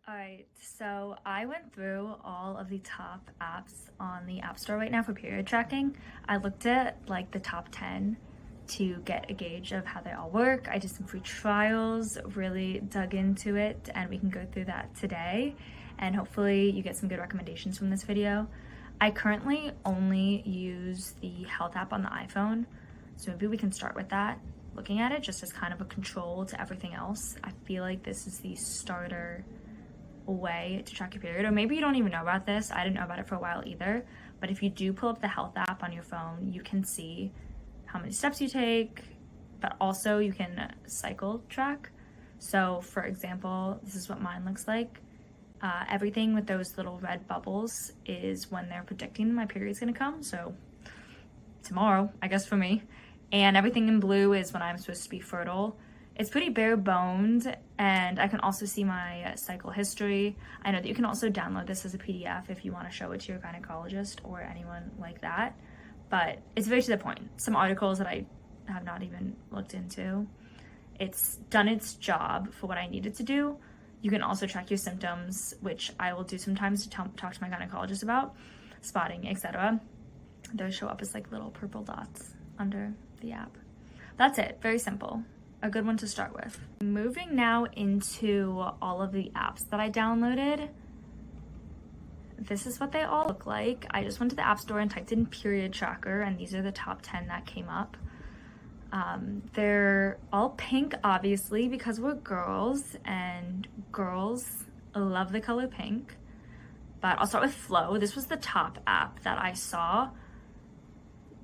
Alright, so I went through all of the top apps on the App Store right now for period tracking. I looked at like the top 10 to get a gauge of how they all work. I did some free trials, really dug into it, and we can go through that today. And hopefully you get some good recommendations from this video. I currently only use the health app on the iPhone, so maybe we can start with that. Looking at it just as kind of a control to everything else. I feel like this is the starter way to track your period, or maybe you don't even know about this. I didn't know about it for a while either, but if you do pull up the health app on your phone, you can see how many steps you take, but also you can cycle track. So for example, this is what mine looks like. Everything with those little red bubbles is when they're predicting my period's gonna come, so tomorrow, I guess, for me. And everything in blue is when I'm supposed to be fertile. It's pretty bare boned, and I can also see my cycle history. I know that you can also download this as a PDF if you want to show it to your gynecologist or anyone like that, but it's very to the point. Some articles that I have not even looked into. It's done its job for what I needed to do. You can also track your symptoms, which I will do sometimes to talk to my gynecologist about, spotting, etc. Those show up as like little purple dots under the app. That's it, very simple. A good one to start with. Moving now into all of the apps that I downloaded. This is what they all look like. I just went to the App Store and typed in period tracker, and these are the top 10 that came up. They're all pink, obviously, because we're girls, and girls love the color pink. But I'll start with Flow. This was the top app that I saw,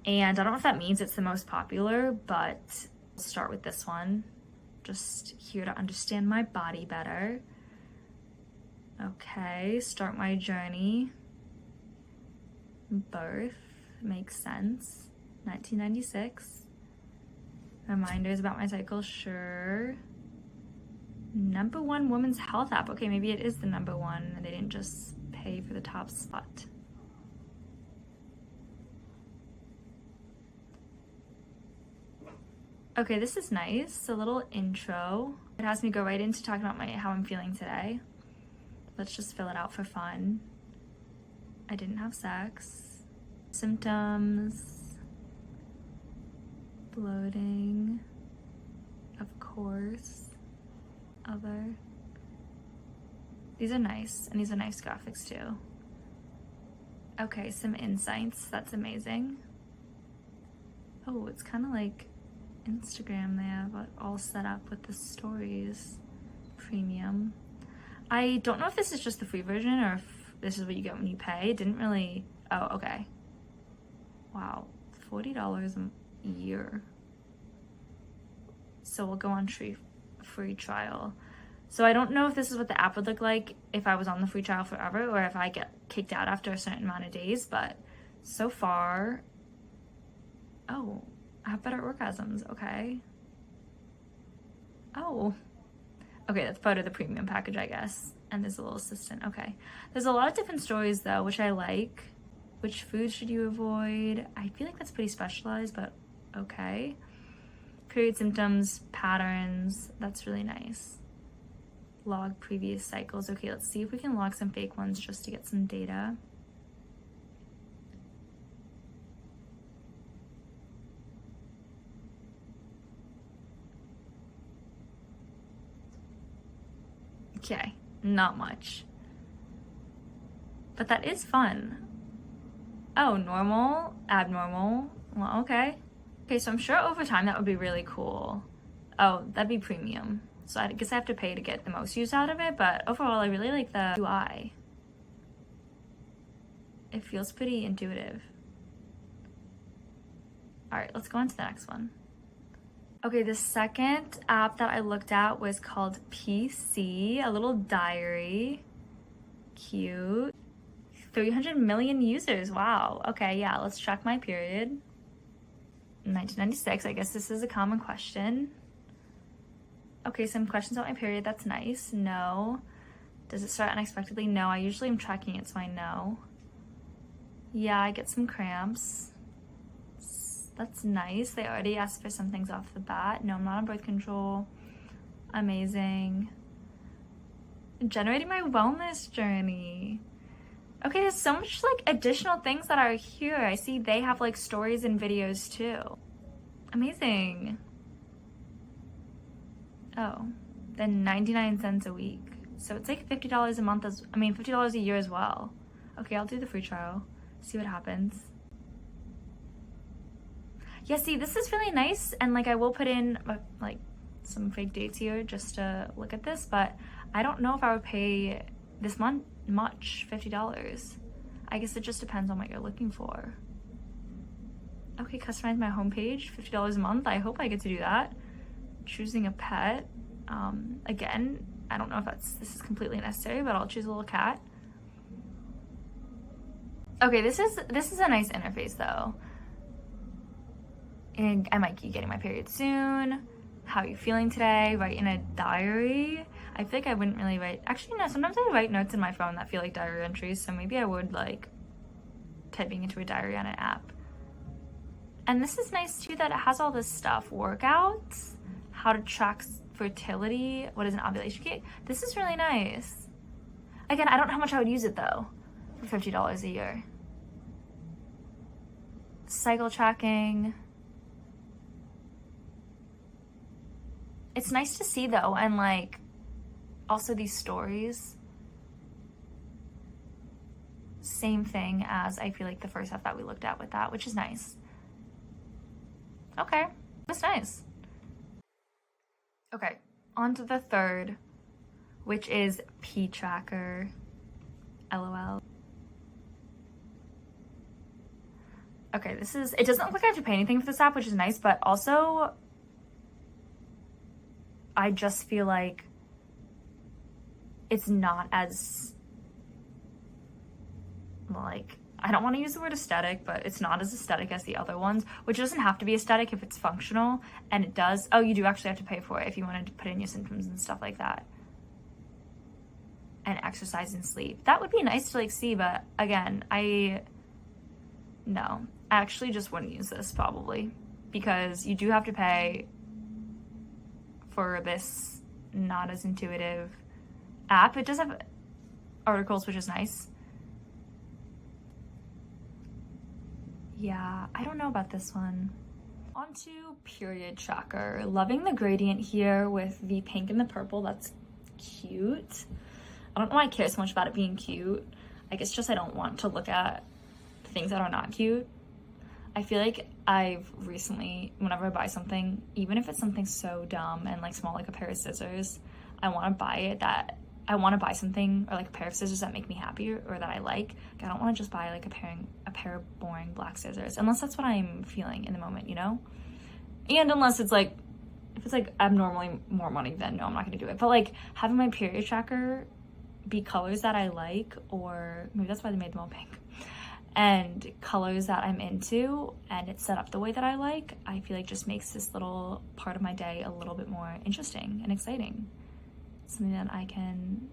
and I don't know if that means it's the most popular, but start with this one, just here to understand my body better. Okay, start my journey. Birth makes sense. 1996. Reminders about my cycle, sure. #1 women's health app. Okay, maybe it is the #1 and they didn't just pay for the top spot. Okay, this is nice, a little intro. It has me go right into talking about how I'm feeling today. Let's just fill it out for fun. I didn't have sex. Symptoms. Bloating. Of course. Other. These are nice, and these are nice graphics too. Okay, some insights, that's amazing. Oh, it's kind of like Instagram. They have it all set up with the stories premium. I don't know if this is just the free version or if this is what you get when you pay. It didn't really. Oh, okay. Wow, $40 a year. So we'll go on free trial. So I don't know if this is what the app would look like if I was on the free trial forever, or if I get kicked out after a certain amount of days, but so far. Oh, I have better orgasms, okay. Oh, okay, that's part of the premium package, I guess. And there's a little assistant, okay. There's a lot of different stories though, which I like. Which foods should you avoid? I feel like that's pretty specialized, but okay. Period symptoms, patterns, that's really nice. Log previous cycles. Okay, let's see if we can log some fake ones just to get some data. Okay, not much. But that is fun. Oh, normal, abnormal. Well, okay. Okay, so I'm sure over time that would be really cool. Oh, that'd be premium. So I guess I have to pay to get the most use out of it, but overall I really like the UI. It feels pretty intuitive. All right, let's go on to the next one. Okay, the second app that I looked at was called PC, a little diary. Cute. 300 million users, wow. Okay, yeah, let's track my period. 1996, I guess this is a common question. Okay, some questions about my period, that's nice. No. Does it start unexpectedly? No, I usually am tracking it, so I know. Yeah, I get some cramps. That's nice. They already asked for some things off the bat. No, I'm not on birth control. Amazing. Generating my wellness journey. Okay, there's so much like additional things that are here. I see they have like stories and videos too. Amazing. Oh, then 99 cents a week. So it's like $50 a month $50 a year as well. Okay, I'll do the free trial. See what happens. Yeah, see, this is really nice. And like I will put in like some fake dates here just to look at this, but I don't know if I would pay this month much, $50. I guess it just depends on what you're looking for. Okay, customize my homepage, $50 a month. I hope I get to do that. Choosing a pet. Again, I don't know if this is completely necessary, but I'll choose a little cat. Okay, this is a nice interface though. And I might be getting my period soon. How are you feeling today? Write in a diary. I feel like I wouldn't really write. Actually, no, sometimes I write notes in my phone that feel like diary entries, so maybe I would like typing into a diary on an app. And this is nice too that it has all this stuff. Workouts, how to track fertility, what is an ovulation kit. This is really nice. Again, I don't know how much I would use it though for $50 a year. Cycle tracking. It's nice to see though, and like also these stories. Same thing as I feel like the first stuff that we looked at with that, which is nice. Okay, that's nice. Okay, on to the third, which is P Tracker. LOL. Okay, it doesn't look like I have to pay anything for this app, which is nice, but also I just feel like it's not as, like, I don't want to use the word aesthetic, but it's not as aesthetic as the other ones, which doesn't have to be aesthetic if it's functional, and it does. Oh, you do actually have to pay for it if you wanted to put in your symptoms and stuff like that. And exercise and sleep. That would be nice to like see, but again, no, I actually just wouldn't use this probably, because you do have to pay for this not as intuitive app. It does have articles, which is nice. Yeah, I don't know about this one. On to Period Tracker. Loving the gradient here with the pink and the purple. That's cute. I don't know why I care so much about it being cute. I guess just I don't want to look at things that are not cute. I feel like I've recently, whenever I buy something, even if it's something so dumb and like small, like a pair of scissors, I want to buy something, or like a pair of scissors that make me happy or that I like. I don't want to just buy like a pair of boring black scissors, unless that's what I'm feeling in the moment, you know? And unless it's like, if it's like abnormally more money, then no, I'm not gonna do it. But like having my period tracker be colors that I like, or maybe that's why they made them all pink, and colors that I'm into, and it's set up the way that I like, I feel like just makes this little part of my day a little bit more interesting and exciting. Something that I can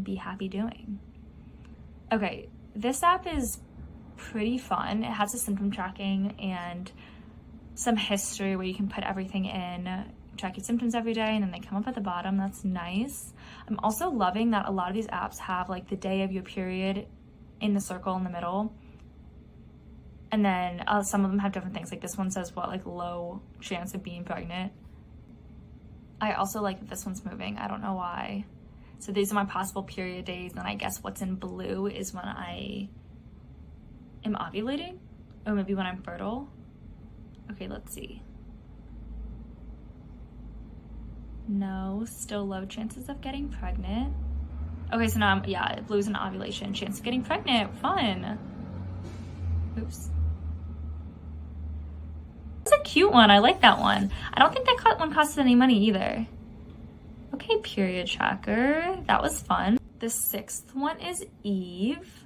be happy doing. Okay, this app is pretty fun. It has a symptom tracking and some history where you can put everything in, track your symptoms every day, and then they come up at the bottom. That's nice. I'm also loving that a lot of these apps have like the day of your period in the circle in the middle. And then some of them have different things. Like this one says like low chance of being pregnant. I also like that this one's moving. I don't know why. So these are my possible period days. And I guess what's in blue is when I am ovulating, or maybe when I'm fertile. Okay, let's see. No, still low chances of getting pregnant. Okay, so now blue's an ovulation. Chance of getting pregnant, fun. Oops. That's a cute one, I like that one. I don't think that one costed any money either. Okay, period tracker, that was fun. The sixth one is Eve.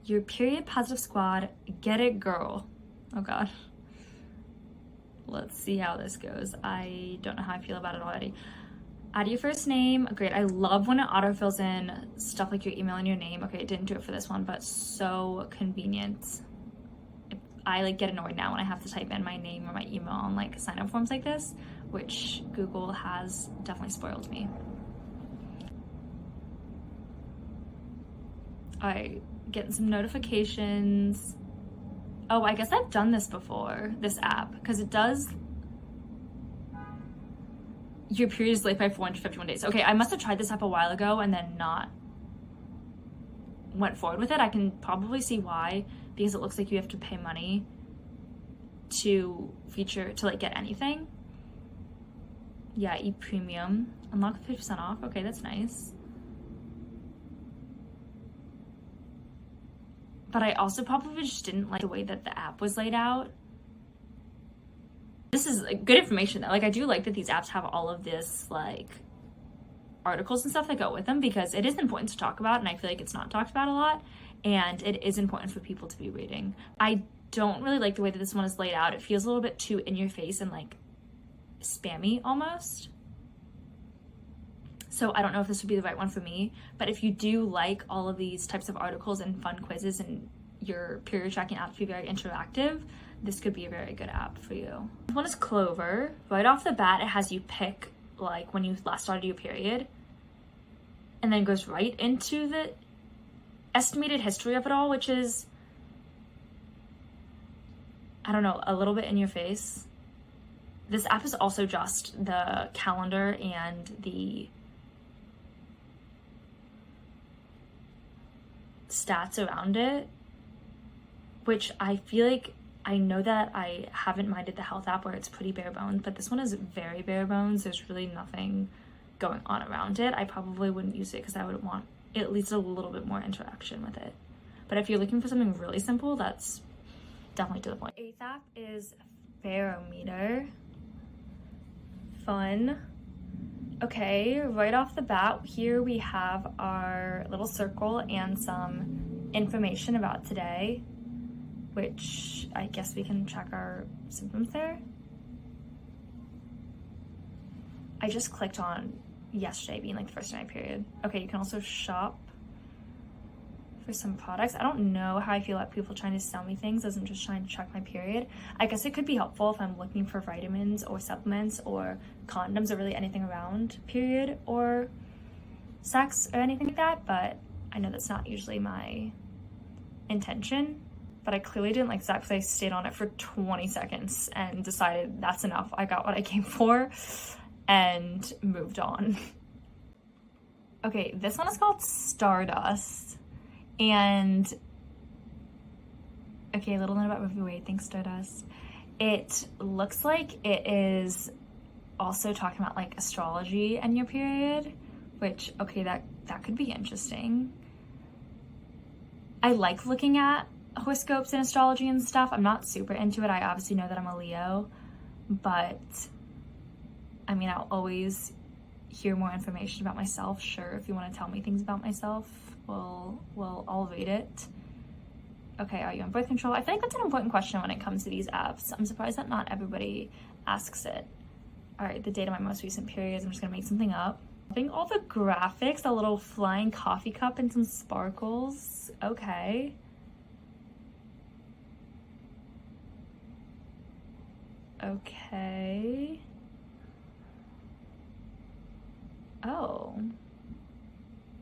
Your period positive squad, get it girl. Oh God. Let's see how this goes. I don't know how I feel about it already. Add your first name. Great. I love when it autofills in stuff like your email and your name. Okay, it didn't do it for this one, but so convenient. I like get annoyed now when I have to type in my name or my email on like sign up forms like this, which Google has definitely spoiled me. Alright, getting some notifications. Oh, I guess I've done this before, this app, because it does your period is late by 451 days. Okay, I must have tried this app a while ago and then not went forward with it. I can probably see why, because it looks like you have to pay money to like get anything. Yeah, e-premium. Unlock 50% off. Okay, that's nice. But I also probably just didn't like the way that the app was laid out. This is good information though. Like, I do like that these apps have all of this like articles and stuff that go with them, because it is important to talk about, and I feel like it's not talked about a lot, and it is important for people to be reading. I don't really like the way that this one is laid out. It feels a little bit too in your face and like spammy almost. So I don't know if this would be the right one for me, but if you do like all of these types of articles and fun quizzes and your period tracking apps to be very interactive, this could be a very good app for you. This one is Clover. Right off the bat, it has you pick like when you last started your period, and then goes right into the estimated history of it all, which is, I don't know, a little bit in your face. This app is also just the calendar and the stats around it, which I feel like, I know that I haven't minded the health app where it's pretty bare bones, but this one is very bare bones. There's really nothing going on around it. I probably wouldn't use it because I would want at least a little bit more interaction with it. But if you're looking for something really simple, that's definitely to the point. 8th app is Fermoeter. Fun. Okay, right off the bat, here we have our little circle and some information about today, which I guess we can check our symptoms there. I just clicked on yesterday being like the first day of my period. Okay, you can also shop for some products. I don't know how I feel about people trying to sell me things as I'm just trying to check my period. I guess it could be helpful if I'm looking for vitamins or supplements or condoms or really anything around period or sex or anything like that, but I know that's not usually my intention. But I clearly didn't like that because I stayed on it for 20 seconds and decided that's enough. I got what I came for and moved on. Okay, this one is called Stardust. And okay, a little note about Movie Wade. Thanks, Stardust. It looks like it is also talking about like astrology and your period, which, okay, that could be interesting. I like looking at horoscopes and astrology and stuff. I'm not super into it. I obviously know that I'm a Leo, but I mean, I'll always hear more information about myself. Sure, if you want to tell me things about myself, I'll read it. Okay, are you on birth control? I feel like that's an important question when it comes to these apps. I'm surprised that not everybody asks it. All right, the date of my most recent periods. I'm just gonna make something up. I think all the graphics, a little flying coffee cup and some sparkles. Okay. Okay. Oh.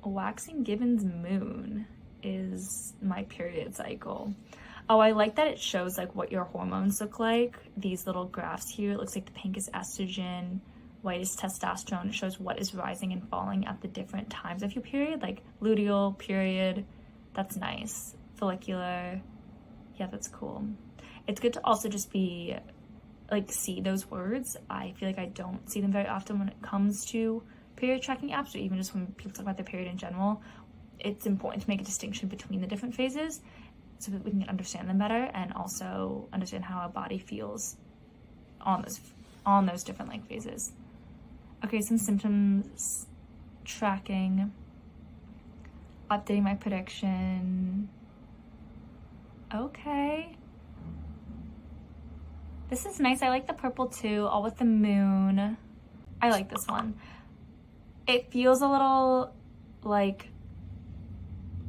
Waxing Gibbon's moon is my period cycle. Oh, I like that it shows like what your hormones look like. These little graphs here, it looks like the pink is estrogen, white is testosterone. It shows what is rising and falling at the different times of your period, like luteal, period. That's nice. Follicular. Yeah, that's cool. It's good to also just be like see those words. I feel like I don't see them very often when it comes to period tracking apps, or even just when people talk about their period in general. It's important to make a distinction between the different phases so that we can understand them better and also understand how our body feels on those different like phases. Okay, some symptoms tracking, updating my prediction. Okay. This is nice. I like the purple too, all with the moon. I like this one. It feels a little like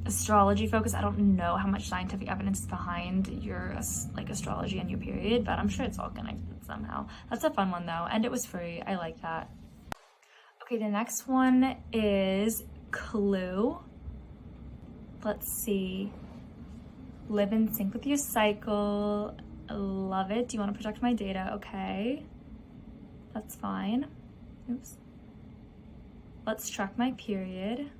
astrology focused. I don't know how much scientific evidence is behind your like astrology and your period, but I'm sure it's all connected somehow. That's a fun one though, and it was free. I like that. Okay, the next one is Clue. Let's see. Live in sync with your cycle. Love it. Do you want to protect my data? Okay. That's fine. Oops. Let's track my period.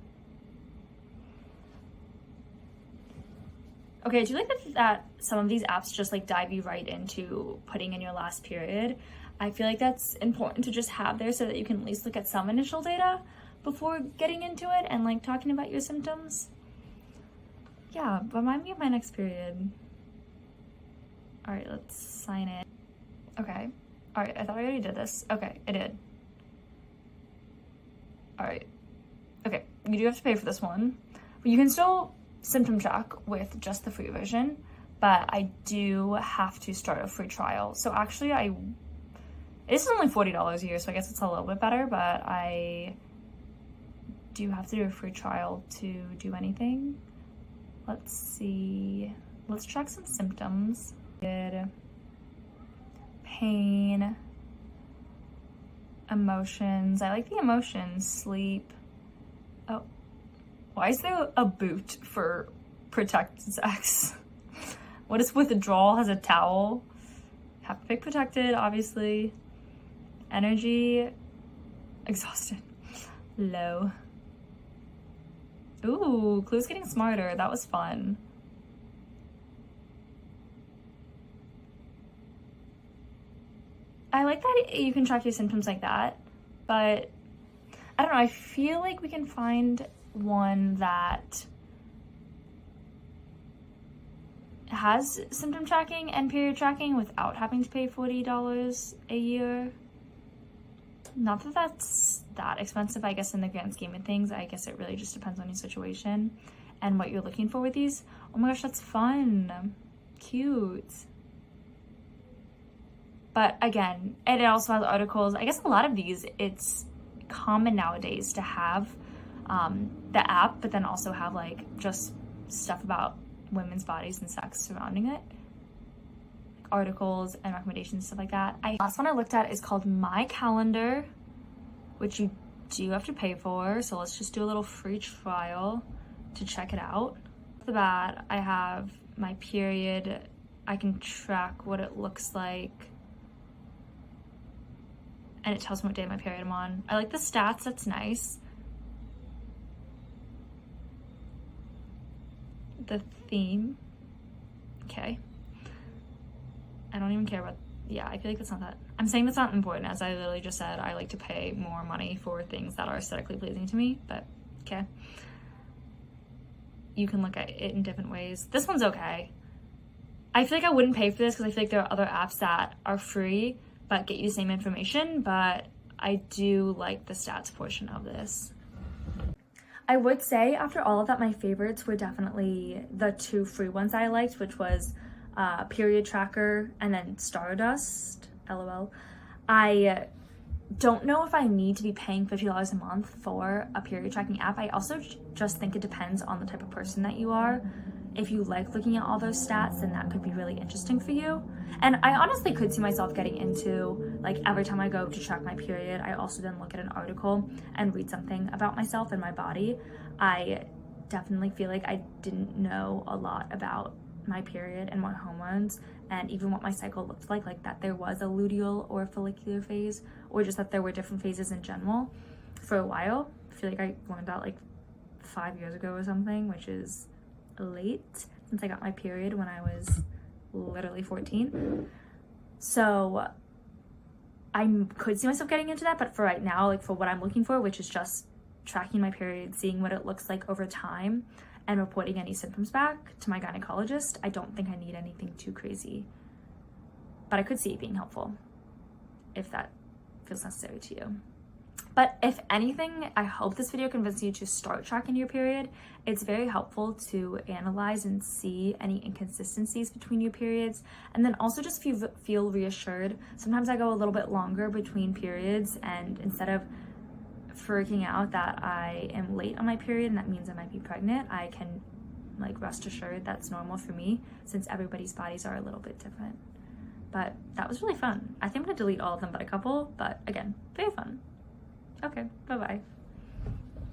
Okay, I do like that some of these apps just like dive you right into putting in your last period. I feel like that's important to just have there so that you can at least look at some initial data before getting into it and like talking about your symptoms. Yeah, remind me of my next period. All right, let's sign in. Okay. All right, I thought I already did this. Okay, I did. All right. Okay, you do have to pay for this one. But you can still symptom track with just the free version, but I do have to start a free trial. So actually this is only $40 a year, so I guess it's a little bit better, but I do have to do a free trial to do anything. Let's see. Let's track some symptoms. Pain, emotions. I like the emotions. Sleep. Oh, why is there a boot for protect sex? What is withdrawal? Has a towel. Have to pick protected, obviously. Energy, exhausted. Low. Ooh, clues getting smarter. That was fun. I like that you can track your symptoms like that, but I don't know, I feel like we can find one that has symptom tracking and period tracking without having to pay $40 a year. Not that that's that expensive, I guess, in the grand scheme of things. I guess it really just depends on your situation and what you're looking for with these. Oh my gosh, that's fun. Cute. But again, it also has articles. I guess a lot of these, it's common nowadays to have the app, but then also have like just stuff about women's bodies and sex surrounding it. Articles and recommendations, stuff like that. Last one I looked at is called My Calendar, which you do have to pay for. So let's just do a little free trial to check it out. Off the bat, I have my period. I can track what it looks like. And it tells me what day of my period I'm on. I like the stats, that's nice. The theme, okay. I don't even care about, yeah, I feel like that's not that. I'm saying that's not important, as I literally just said, I like to pay more money for things that are aesthetically pleasing to me, but okay. You can look at it in different ways. This one's okay. I feel like I wouldn't pay for this because I feel like there are other apps that are free but get you the same information, but I do like the stats portion of this. I would say after all of that, my favorites were definitely the two free ones I liked, which was Period Tracker and then Stardust, LOL. I don't know if I need to be paying $50 a month for a period tracking app. I also just think it depends on the type of person that you are. If you like looking at all those stats, then that could be really interesting for you. And I honestly could see myself getting into, like, every time I go to track my period, I also then look at an article and read something about myself and my body. I definitely feel like I didn't know a lot about my period and what hormones and even what my cycle looked like that there was a luteal or follicular phase, or just that there were different phases in general for a while. I feel like I learned that like 5 years ago or something, which is late since I got my period when I was literally 14. So I could see myself getting into that, but for right now, like for what I'm looking for, which is just tracking my period, seeing what it looks like over time, and reporting any symptoms back to my gynecologist, I don't think I need anything too crazy. But I could see it being helpful if that feels necessary to you. But if anything, I hope this video convinced you to start tracking your period. It's very helpful to analyze and see any inconsistencies between your periods, and then also just feel reassured. Sometimes I go a little bit longer between periods, and instead of freaking out that I am late on my period and that means I might be pregnant, I can like rest assured that's normal for me, since everybody's bodies are a little bit different. But that was really fun. I think I'm gonna delete all of them but a couple, but again, very fun. Okay, bye-bye.